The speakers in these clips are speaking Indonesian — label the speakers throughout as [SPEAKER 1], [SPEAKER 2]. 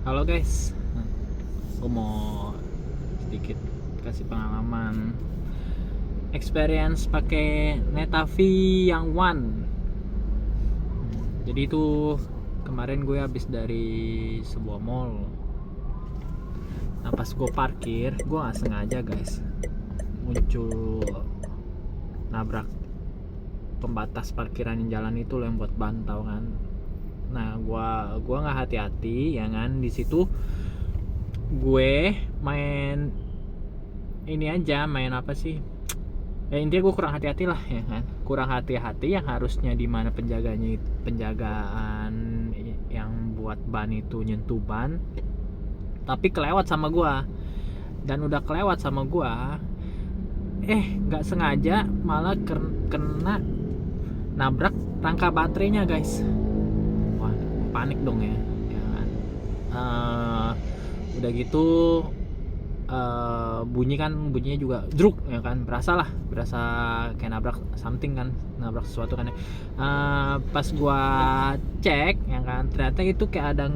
[SPEAKER 1] Halo guys, gue mau sedikit kasih pengalaman experience pakai Netavi yang one. Jadi itu kemarin gue habis dari sebuah mall. Nah pas gue parkir, gue nggak sengaja guys muncul nabrak pembatas parkiran yang jalan itu loh, yang buat bantau kan. Nah gua nggak hati-hati ya kan, di situ gue main ini aja, main apa sih ya, intinya gue kurang hati-hati lah ya kan, kurang hati-hati yang harusnya di mana penjagaan yang buat ban itu nyentuh ban, tapi kelewat sama gue. Dan udah kelewat sama gue, nggak sengaja malah kena nabrak rangka baterainya guys. Wah, panik dong ya kan. Udah gitu bunyinya juga druk ya kan, berasa kayak nabrak something kan, nabrak sesuatu kan ya. Pas gua cek ya kan, ternyata itu kayak ada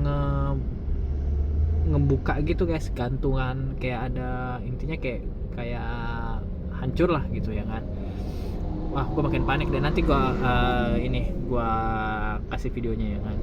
[SPEAKER 1] ngebuka gitu guys, gantungan, kayak ada intinya kayak hancur lah gitu ya kan. Wah, gue makin panik dan nanti gue kasih videonya ya kan.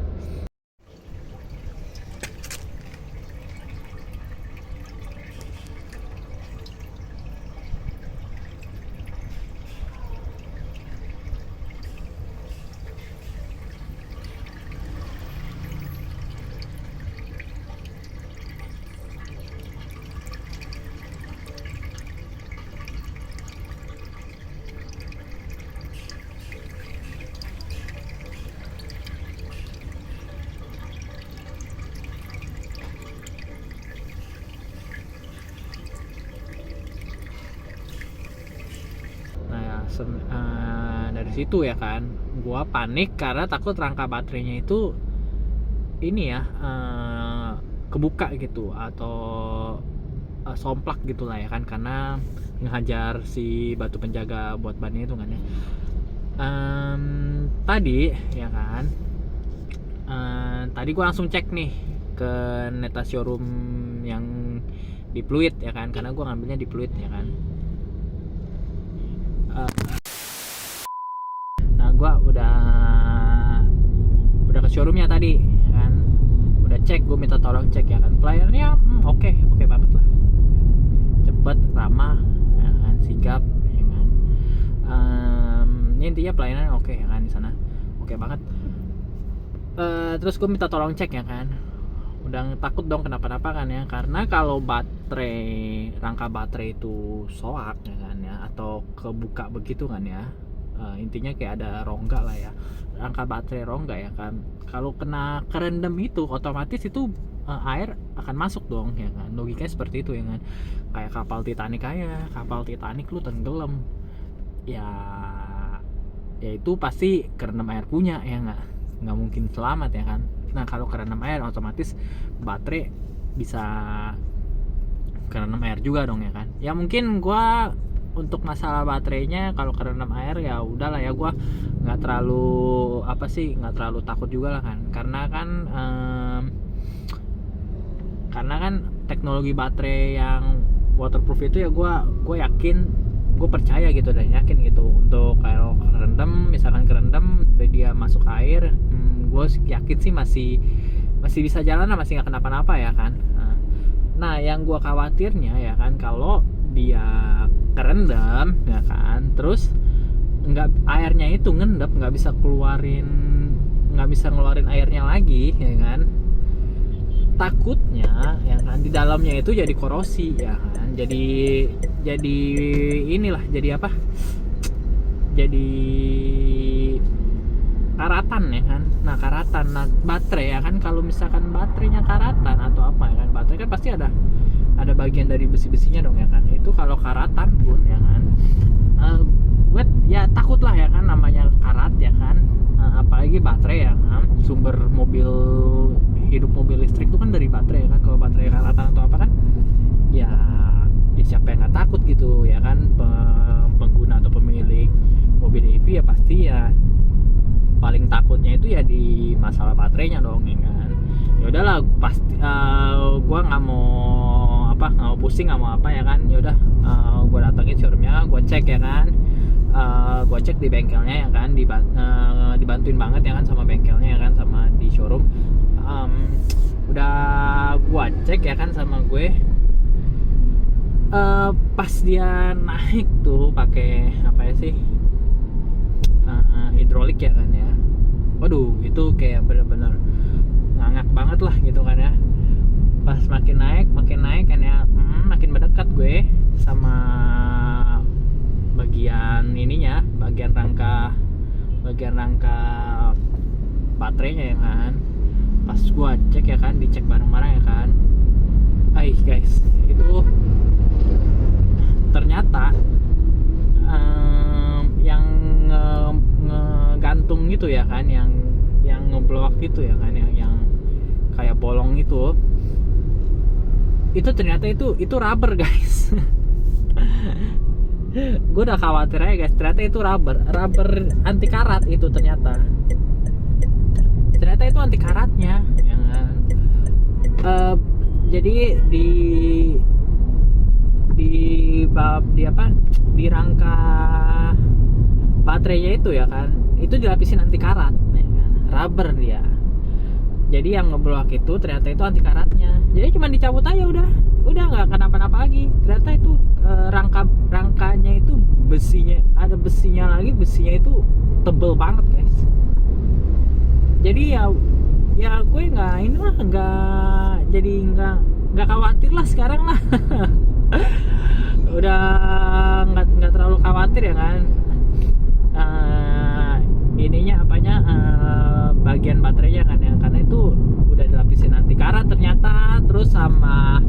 [SPEAKER 1] Dari situ ya kan, gua panik karena takut rangka baterainya itu ini ya, kebuka gitu atau somplak gitulah ya kan, karena ngehajar si batu penjaga buat bannya itu kan ya. Tadi ya kan, tadi gua langsung cek nih ke Neta showroom yang di Pluit ya kan, karena gua ngambilnya di Pluit ya kan. Nah gue udah ke showroomnya tadi ya kan, udah cek, gue minta tolong cek ya kan, pelayannya oke banget lah, cepet, ramah ya kan, sigap ya kan. Intinya pelayanan oke ya kan di sana, oke banget. Terus gue minta tolong cek ya kan, udah takut dong kenapa-napa kan ya, karena kalau rangka baterai itu soak ya kan ya, atau kebuka begitu kan ya, intinya kayak ada rongga lah ya, rangka baterai rongga ya kan, kalau kena kerendam itu otomatis itu air akan masuk dong ya kan, logikanya seperti itu ya kan. Kayak kapal Titanic lu tenggelam ya itu pasti kerendam air punya ya, nggak mungkin selamat ya kan. Nah kalau kerendam air otomatis baterai bisa kerendam air juga dong ya kan. Ya mungkin gua untuk masalah baterainya kalau kerendam air ya udahlah ya, gua nggak terlalu takut juga lah kan, karena kan teknologi baterai yang waterproof itu ya gue yakin, gue percaya gitu dan yakin gitu, untuk kalau misalkan kerendam dia masuk air, gue yakin sih masih bisa jalan lah, masih nggak kenapa-napa ya kan. Nah yang gue khawatirnya ya kan, kalau dia kerendam ya kan, terus airnya itu ngendap, nggak bisa ngeluarin airnya lagi ya kan, takutnya ya kan di dalamnya itu jadi korosi ya kan, jadi inilah, jadi apa, jadi karatan ya kan. Nah karatan, baterai ya kan, kalau misalkan baterainya karatan atau apa ya kan, baterai kan pasti ada bagian dari besi-besinya dong ya kan, itu kalau karatan pun ya kan, ya takut lah ya kan, namanya karat ya kan. Apalagi baterai ya kan, sumber hidup mobil listrik itu kan dari baterai ya kan. Kalau baterai karatan atau apa kan ya siapa yang nggak takut gitu ya kan, pengguna atau pemilik mobil EV ya pasti ya paling takutnya itu ya di masalah baterainya dong ya kan. Ya ya udahlah, pasti gue nggak mau pusing, nggak mau apa ya kan. Ya udah, gue datengin showroomnya, gue cek ya kan. Gue cek di bengkelnya ya kan, dibantuin banget ya kan sama bengkelnya ya kan, sama di showroom. Udah gue cek ya kan sama gue, pas dia naik tuh pakai apa ya sih, hidrolik ya kan ya. Waduh, itu kayak bener-bener ngangak banget lah gitu kan ya. Pas makin naik kan ya, makin mendekat gue sama bagian ininya, bagian rangka baterainya ya kan. Pas gue cek ya kan, dicek bareng-bareng ya kan. Guys, itu ternyata yang ngegantung gitu ya kan, yang ngeblok gitu ya kan, yang kayak bolong itu ternyata itu rubber guys. Gue udah khawatir aja guys, ternyata itu rubber anti karat. Itu ternyata itu anti karatnya ya kan. Jadi di rangka baterainya itu ya kan, itu dilapisin anti karat ya kan? Rubber dia. Jadi yang ngeblok itu ternyata itu anti karatnya. Jadi cuma dicabut aja udah nggak kenapa-napa lagi. Ternyata itu rangkanya itu ada besinya itu tebel banget guys. Jadi ya gue nggak khawatir lah sekarang lah. Udah nggak terlalu khawatir ya kan. Bagian baterainya kan ya, karena itu udah dilapisin anti karat ternyata. Terus sama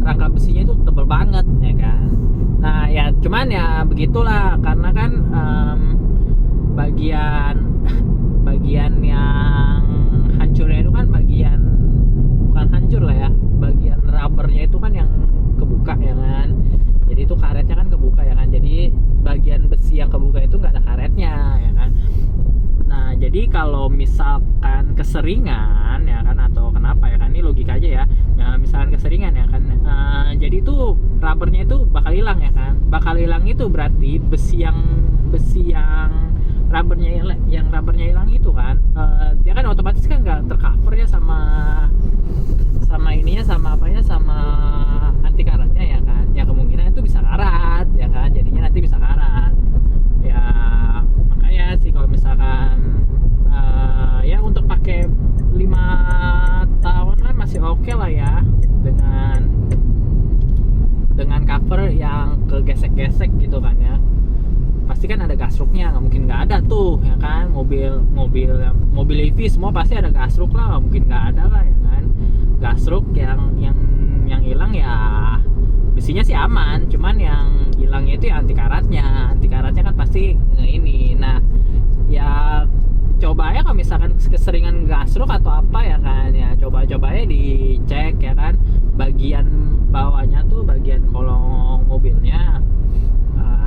[SPEAKER 1] rangka besinya itu tebal banget ya kan. Nah ya cuman ya begitulah, karena kan bagian yang hancurnya itu kan bukan hancur lah ya, bagian rubbernya itu kan yang kebuka ya kan. Jadi itu karetnya kan kebuka ya kan. Jadi bagian besi yang kebuka itu nggak ada karetnya ya kan. Nah jadi kalau misalkan keseringan ya kan, atau kenapa ya kan, ini logika aja ya. Nah misalkan keseringan ya kan, jadi itu rubbernya itu bakal hilang ya kan. Bakal hilang itu berarti besi yang rubbernya hilang itu kan, dia kan otomatis kan nggak tercover ya sama anti karatnya ya kan. Ya kemungkinan itu bisa karat ya kan, jadinya nanti bisa karat ya. Makanya sih kalau misalkan ya untuk pakai 5 tahun kan masih oke lah ya, dengan cover yang kegesek-gesek gitu kan ya. Pasti kan ada gasruknya, nggak mungkin nggak ada tuh ya kan. Mobil EV semua pasti ada gasruk lah, nggak mungkin nggak ada lah ya kan. Gasruk yang hilang ya besinya sih aman, cuman yang hilangnya itu ya anti karatnya kan pasti ini. Nah ya coba ya kalau misalkan keseringan gasruk atau apa ya kan, ya coba ya dicek ya kan, bagian bawahnya tuh, bagian kolong mobilnya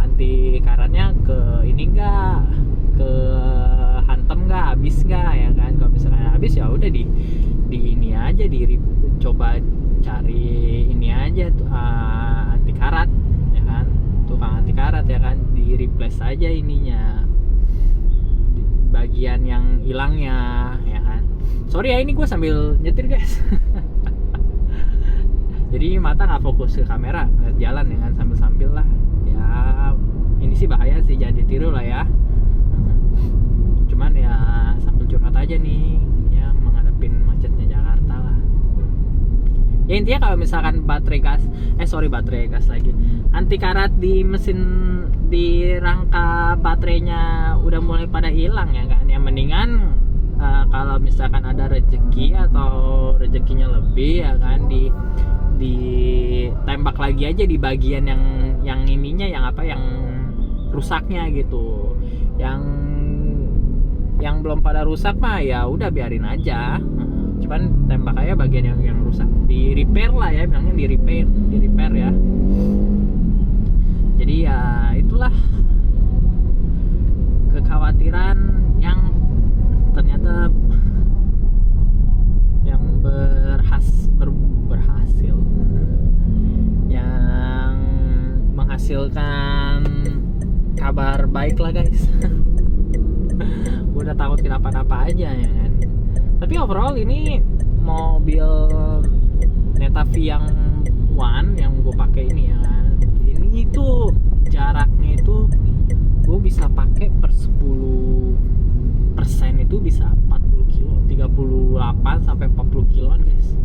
[SPEAKER 1] anti karatnya ke ini enggak, ke hantem enggak, habis enggak ya kan. Kalau misalkan habis ya udah di ini aja, coba cari ini aja tuh, anti karat ya kan, tukang anti karat ya kan, di replace aja ininya, bagian yang hilangnya ya kan. Sorry ya, ini gue sambil nyetir guys. Jadi mata nggak fokus ke kamera, ngeliat jalan ya kan, sambil lah ya. Ini sih bahaya sih, jangan ditiru lah ya. Cuman ya sambil curhat aja nih ya, menghadapin macetnya Jakarta lah. Ya intinya kalau misalkan baterai gas lagi, anti karat di mesin, di rangka baterainya udah mulai pada hilang ya kan. Ya mendingan kalau misalkan ada rezeki atau rezekinya lebih ya kan, ditembak lagi aja di bagian yang ininya, yang rusaknya gitu. Yang belum pada rusak mah ya udah biarin aja. Cuman tembak aja bagian yang rusak, di repair lah ya, bilangnya di repair ya. Jadi ya itulah kabar baik lah guys. Gue udah takut kenapa-napa aja ya kan. Tapi overall ini mobil Netavi yang One yang gue pakai ini ya kan, ini itu jaraknya itu gue bisa pakai per 10% itu bisa 40 kilo, 38 sampai 40 kiloan guys.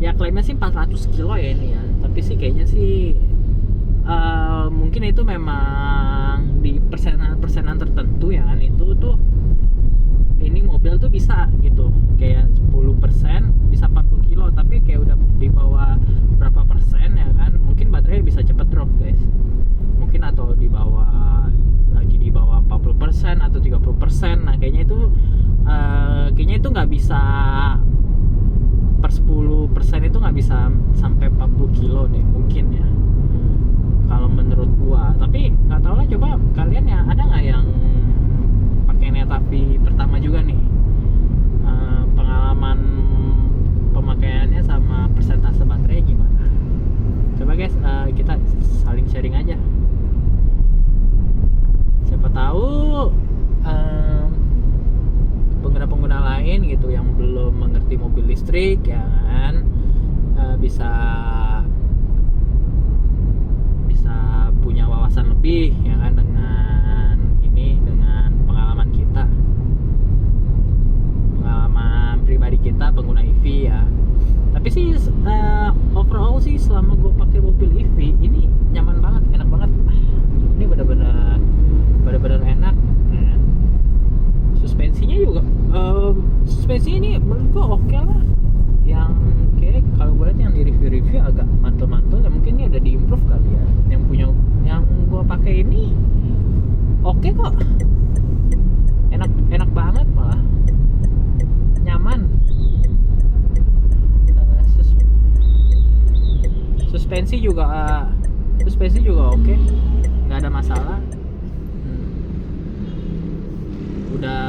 [SPEAKER 1] Ya klaimnya sih 400 kilo ya ini ya, tapi sih kayaknya sih mungkin itu memang di persenan tertentu ya kan, itu tuh ini mobil tuh bisa gitu, kayak 10% bisa 40 kilo, tapi kayak udah di bawah berapa persen ya kan, mungkin baterai bisa cepet drop guys, mungkin atau di bawah, lagi di bawah 40% atau 30%. Nah kayaknya itu nggak bisa per 10% itu nggak bisa sampai 40 kilo deh mungkin ya, kalau menurut gua. Tapi nggak tahu lah, coba kalian ya ada nggak yang pakai Netavi pertama juga nih, pengalaman pemakaiannya sama persentase baterai gimana? Coba guys, kita saling sharing aja, siapa tahu pengguna-pengguna lain gitu yang belum mengerti mobil listrik ya kan, bisa punya wawasan lebih ya kan dengan pengalaman pribadi kita pengguna EV ya. Tapi sih overall sih selama gue pakai mobil EV ini nyaman banget, enak banget. Ini benar-benar enak. Nah, suspensinya juga suspensinya ini menurut gue oke lah. Yang kayak kalau gue lihat yang di review agak mantul-mantul ya, mungkin ini ada di improve kali ya. Yang gue pakai ini oke kok, enak banget malah, nyaman. Suspensi juga oke, nggak ada masalah. Udah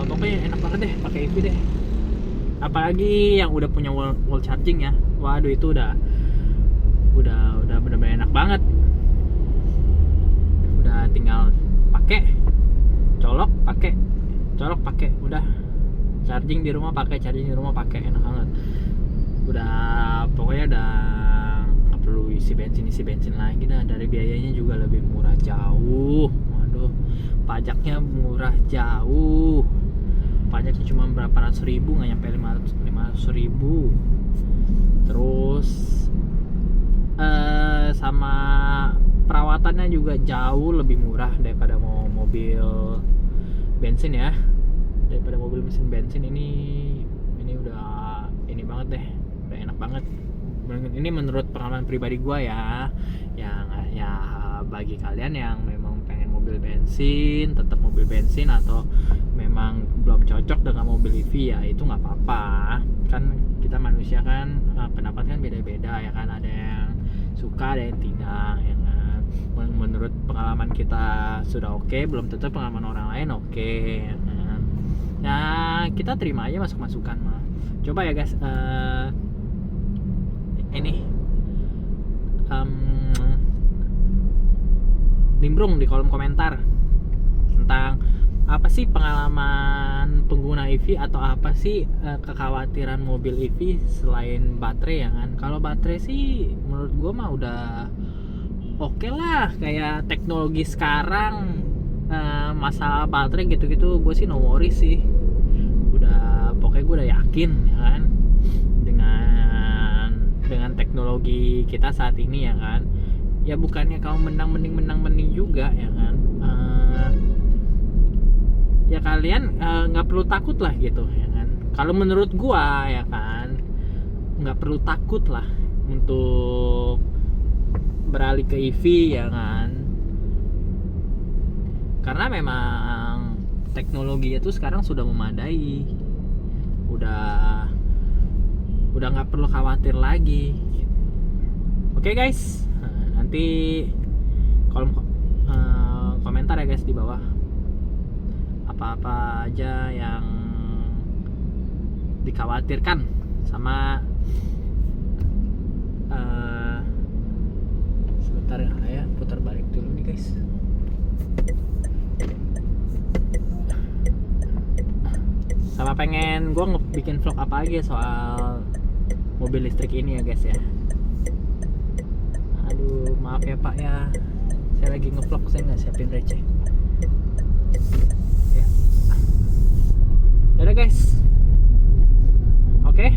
[SPEAKER 1] pokoknya enak banget deh pakai EV deh. Apalagi yang udah punya wall charging ya, waduh itu udah benar-benar enak banget. Udah tinggal colok pakai, udah charging di rumah pakai, enak banget. Udah pokoknya udah nggak perlu isi bensin lagi dah. Dari biayanya juga lebih murah jauh. Waduh, pajaknya murah jauh. Pajaknya cuma berapa ratus ribu, nggak nyampe 500 ribu. Terus sama perawatannya juga jauh lebih murah daripada mobil bensin ya. Daripada mobil mesin bensin ini udah ini banget deh, udah enak banget. Ini menurut pengalaman pribadi gua ya, yang ya bagi kalian yang memang pengen mobil bensin, tetap mobil bensin, atau memang belum cocok dengan mobil EV ya itu nggak apa-apa. Kan kita manusia kan, pendapat kan beda-beda ya kan, ada yang suka ada yang tidak ya kan. Menurut pengalaman kita sudah oke, belum tentu pengalaman orang lain oke ya kan. Ya kita terima aja masukan mah. Coba ya guys, ini nimbrung di kolom komentar tentang apa sih pengalaman pengguna EV, atau apa sih kekhawatiran mobil EV selain baterai ya kan. Kalau baterai sih menurut gue mah udah oke lah, kayak teknologi sekarang, masalah baterai gitu-gitu gue sih no worry sih. Pokoknya gue udah yakin ya kan dengan teknologi kita saat ini ya kan. Ya bukannya kamu menang juga ya kan, ya kalian nggak perlu takut lah gitu ya kan. Kalau menurut gua ya kan, nggak perlu takut lah untuk beralih ke EV ya kan, karena memang teknologi itu sekarang sudah memadai, udah nggak perlu khawatir lagi. Oke guys, nanti kolom komentar ya guys di bawah, apa-apa aja yang dikhawatirkan sama sebentar Ntar ya putar balik dulu nih guys. Sama pengen gue bikin vlog apa aja soal mobil listrik ini ya guys ya. Aduh maaf ya pak ya, saya lagi ngevlog, saya nggak siapin receh ya. Yaudah guys, oke.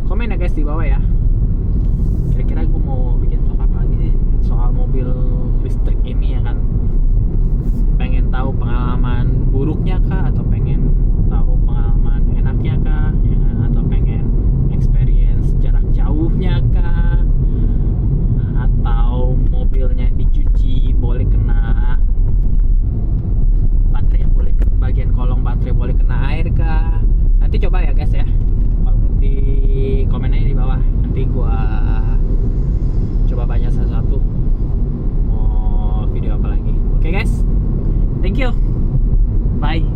[SPEAKER 1] Komen ya guys di bawah ya, kira-kira gue mau bikin vlog apa lagi sih soal mobil listrik ini ya kan. Pengen tahu pengalaman buruknya kah, atau pengen tahu pengalaman enaknya kah ya, atau pengen experience jarak jauhnya kah, atau mobilnya dicuci boleh kena baterai, boleh ke bagian kolong baterai boleh kena air kah. Nanti coba ya guys ya, di komen aja di bawah, nanti gua coba banyak satu-satu mau video apa lagi. Oke guys, thank you, bye.